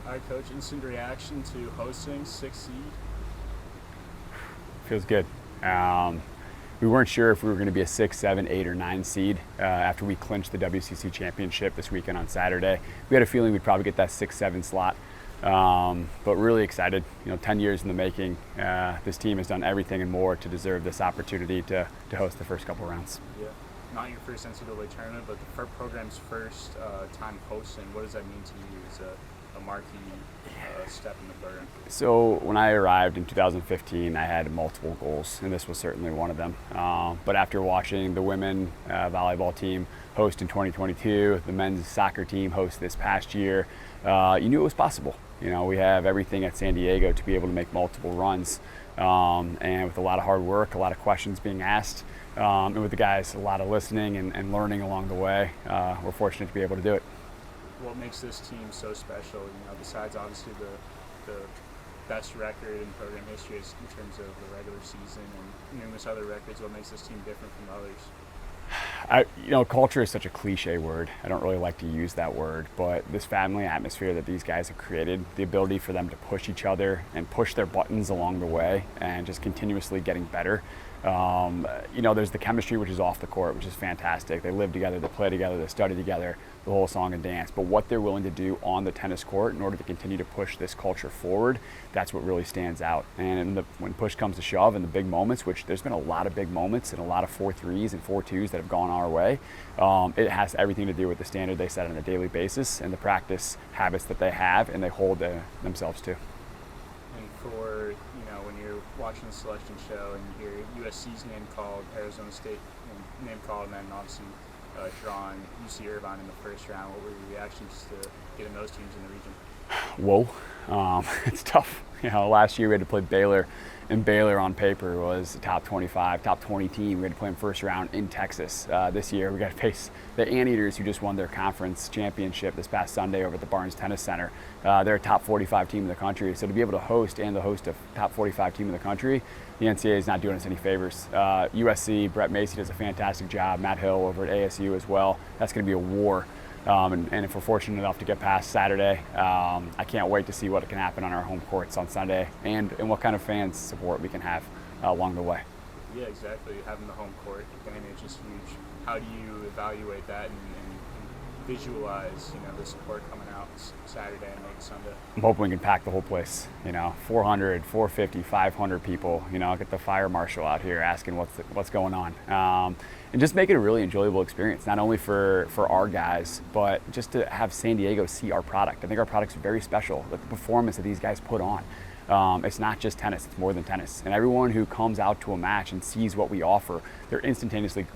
All right, Coach, instant reaction to hosting 6th seed? Feels good. We weren't sure if we were going to be a 6, 7, 8, or 9 seed after we clinched the WCC championship this weekend on Saturday. We had a feeling we'd probably get that 6, 7 slot, but really excited. 10 years in the making. This team has done everything and more to deserve this opportunity to host the first couple rounds. Yeah, not your first NCAA tournament, but the program's first time hosting. What does that mean to you as a marquee step in the program? So when I arrived in 2015, I had multiple goals, and this was certainly one of them. But after watching the women volleyball team host in 2022, the men's soccer team host this past year, you knew it was possible. We have everything at San Diego to be able to make multiple runs. And with a lot of hard work, a lot of questions being asked, and with the guys, a lot of listening and learning along the way, we're fortunate to be able to do it. What makes this team so special, besides obviously the best record in program history in terms of the regular season and numerous other records, what makes this team different from others? Culture is such a cliche word. I don't really like to use that word, but this family atmosphere that these guys have created, the ability for them to push each other and push their buttons along the way and just continuously getting better. There's the chemistry, which is off the court, which is fantastic. They live together, they play together, they study together, the whole song and dance. But what they're willing to do on the tennis court in order to continue to push this culture forward, that's what really stands out. And when push comes to shove in the big moments, which there's been a lot of big moments and a lot of 4-3s and 4-2s that have gone our way, it has everything to do with the standard they set on a daily basis and the practice habits that they have and they hold themselves to. And for, when you're watching the selection show and you hear USC's name called, Arizona State name called, and then obviously drawing UC Irvine in the first round, what were your reactions to getting those teams in the region? Whoa, it's tough. Last year we had to play Baylor, and Baylor on paper was a top 25, top 20 team. We had to play them first round in Texas. This year we got to face the Anteaters, who just won their conference championship this past Sunday over at the Barnes Tennis Center. They're a top 45 team in the country, so to be able to host a top 45 team in the country, the NCAA is not doing us any favors. USC, Brett Macy does a fantastic job. Matt Hill over at ASU as well. That's going to be a war. And if we're fortunate enough to get past Saturday, I can't wait to see what can happen on our home courts on Sunday and what kind of fans support we can have along the way. Yeah, exactly. Having the home court advantage is huge. How do you evaluate that and visualize, the support coming out Saturday and maybe Sunday? I'm hoping we can pack the whole place, 400, 450, 500 people, get the fire marshal out here asking what's going on. And just make it a really enjoyable experience, not only for our guys, but just to have San Diego see our product. I think our product's very special, the performance that these guys put on. It's not just tennis, it's more than tennis. And everyone who comes out to a match and sees what we offer, they're instantaneously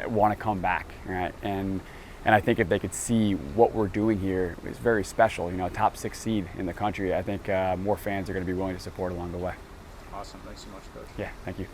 want to come back, right? And I think if they could see what we're doing here, it's very special. Top 6 seed in the country. I think more fans are going to be willing to support along the way. Awesome. Thanks so much, Coach. Yeah, thank you.